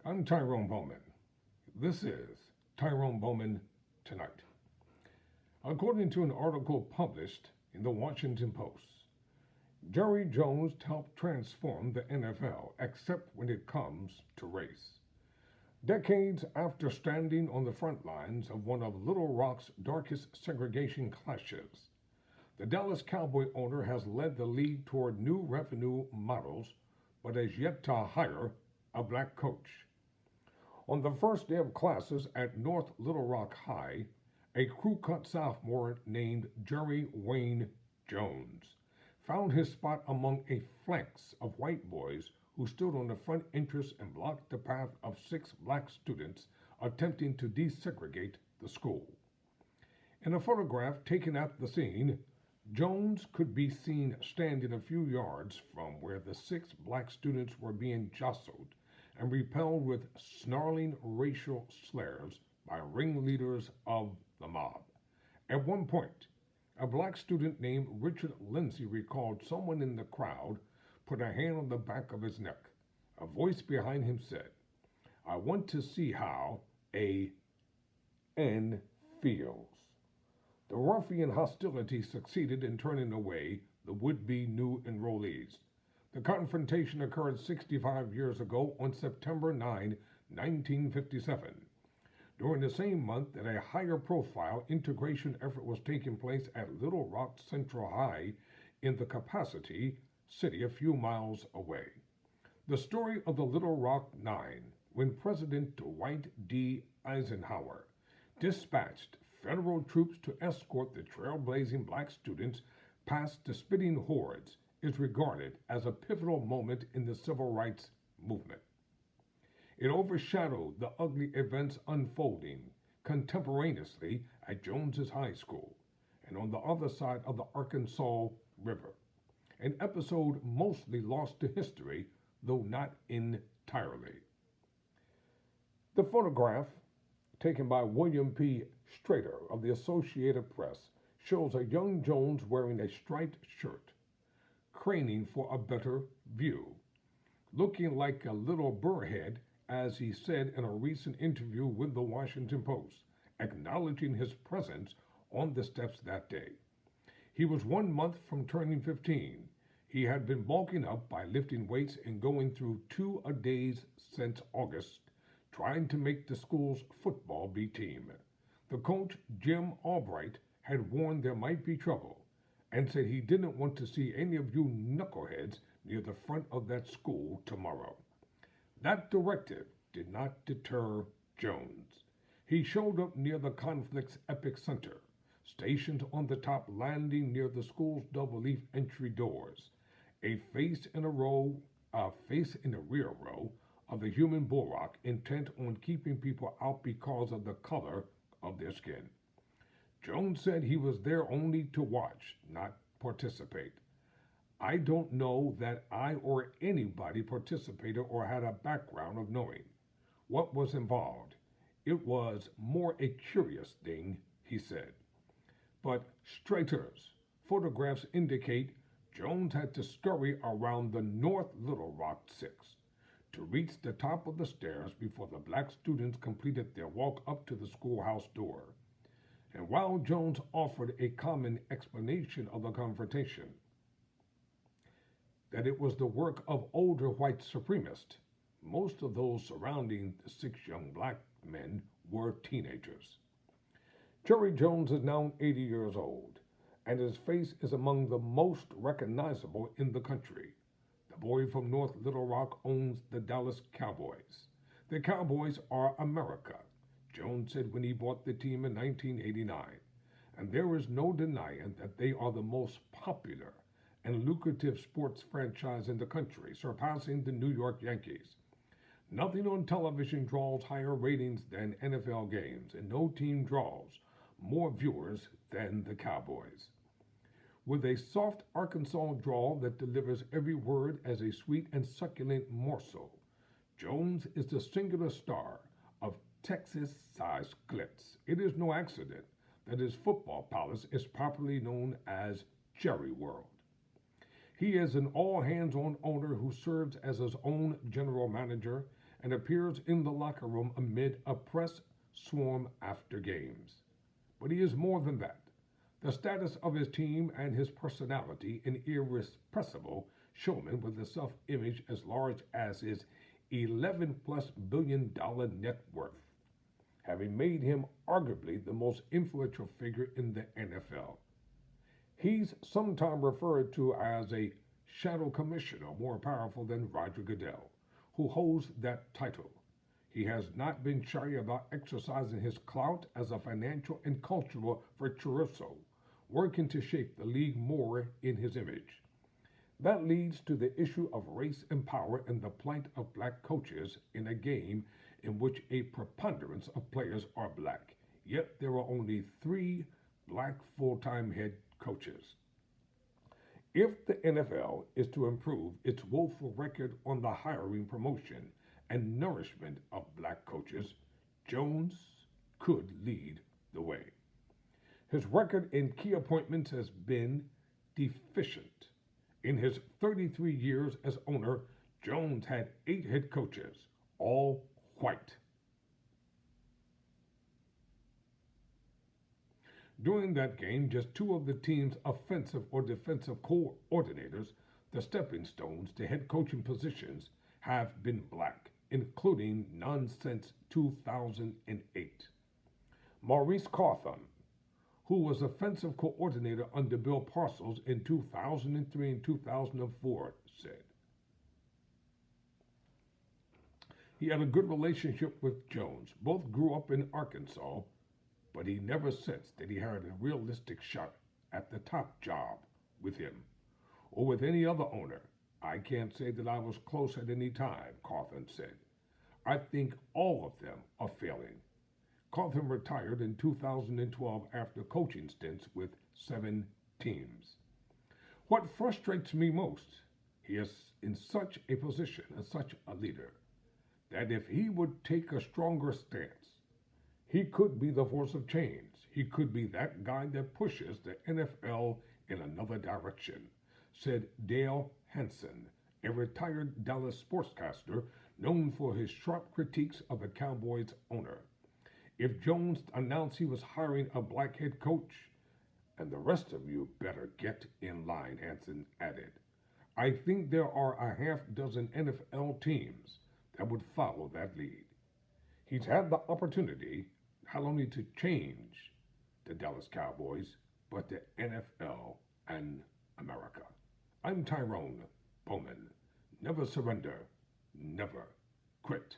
I'm Tyrone Bowman. This is Tyrone Bowman Tonight. According to an article published in the Washington Post, Jerry Jones helped transform the NFL, except when it comes to race. Decades after standing on the front lines of one of Little Rock's darkest segregation clashes, the Dallas Cowboy owner has led the league toward new revenue models, but has yet to hire a black coach. On the first day of classes at North Little Rock High, a crew cut sophomore named Jerry Wayne Jones found his spot among a phalanx of white boys who stood on the front entrance and blocked the path of 6 black students attempting to desegregate the school. In a photograph taken at the scene, Jones could be seen standing a few yards from where the 6 black students were being jostled and repelled with snarling racial slurs by ringleaders of the mob. At one point, a black student named Richard Lindsay recalled someone in the crowd put a hand on the back of his neck. A voice behind him said, "I want to see how a N feels." The ruffian hostility succeeded in turning away the would-be new enrollees. The confrontation occurred 65 years ago on September 9, 1957, during the same month that a higher-profile integration effort was taking place at Little Rock Central High in the Capacity City a few miles away. The story of the Little Rock Nine, when President Dwight D. Eisenhower dispatched federal troops to escort the trailblazing black students past the spitting hordes, is regarded as a pivotal moment in the civil rights movement. It overshadowed the ugly events unfolding contemporaneously at Jones's High School and on the other side of the Arkansas River, an episode mostly lost to history, though not entirely. The photograph, taken by William P. Strader of the Associated Press, shows a young Jones wearing a striped shirt, craning for a better view, looking like a little burrhead, as he said in a recent interview with the Washington Post, acknowledging his presence on the steps that day. He was 1 month from turning 15. He had been bulking up by lifting weights and going through 2-a-days since August, trying to make the school's football B team. The coach, Jim Albright, had warned there might be trouble and said he didn't want to see any of you knuckleheads near the front of that school tomorrow. That directive did not deter Jones. He showed up near the conflict's epicenter, stationed on the top landing near the school's double-leaf entry doors, a face in the rear row of the human bulwark, intent on keeping people out because of the color of their skin. Jones said he was there only to watch, not participate. I don't know that I or anybody participated or had a background of knowing what was involved. It was more a curious thing, he said. But Strader's photographs indicate Jones had to scurry around the North Little Rock 6 to reach the top of the stairs before the black students completed their walk up to the schoolhouse door. And while Jones offered a common explanation of the confrontation, that it was the work of older white supremacists, most of those surrounding the 6 young black men were teenagers. Jerry Jones is now 80 years old, and his face is among the most recognizable in the country. The boy from North Little Rock owns the Dallas Cowboys. The Cowboys are America, Jones said when he bought the team in 1989, and there is no denying that they are the most popular and lucrative sports franchise in the country, surpassing the New York Yankees. Nothing on television draws higher ratings than NFL games, and no team draws more viewers than the Cowboys. With a soft Arkansas drawl that delivers every word as a sweet and succulent morsel, Jones is the singular star of Texas-sized glitz. It is no accident that his football palace is popularly known as Jerry World. He is an all-hands-on owner who serves as his own general manager and appears in the locker room amid a press swarm after games. But he is more than that. The status of his team and his personality, an irrepressible showman with a self image as large as his 11 plus billion-dollar net worth, having made him arguably the most influential figure in the NFL. He's sometimes referred to as a shadow commissioner more powerful than Roger Goodell, who holds that title. He has not been shy about exercising his clout as a financial and cultural virtuoso, working to shape the league more in his image. That leads to the issue of race and power and the plight of black coaches in a game in which a preponderance of players are black, yet there are only 3 black full-time head coaches. If the NFL is to improve its woeful record on the hiring, promotion, and nourishment of black coaches, Jones could lead the way. His record in key appointments has been deficient. In his 33 years as owner, Jones had 8 head coaches, all white. During that game, just 2 of the team's offensive or defensive coordinators, the stepping stones to head coaching positions, have been black, including none since 2008. Maurice Carthon, who was offensive coordinator under Bill Parcells in 2003 and 2004, said he had a good relationship with Jones. Both grew up in Arkansas, but he never sensed that he had a realistic shot at the top job with him or with any other owner. I can't say that I was close at any time, Carthon said. I think all of them are failing. Carthon retired in 2012 after coaching stints with 7 teams. What frustrates me most, he is in such a position and such a leader, that if he would take a stronger stance, he could be the force of change. He could be that guy that pushes the NFL in another direction, said Dale Hansen, a retired Dallas sportscaster known for his sharp critiques of the Cowboys owner. If Jones announced he was hiring a black head coach, and the rest of you better get in line, Hansen added. I think there are a half dozen NFL teams that would follow that lead. He's had the opportunity not only to change the Dallas Cowboys, but the NFL and America. I'm Tyrone Bowman. Never surrender, never quit.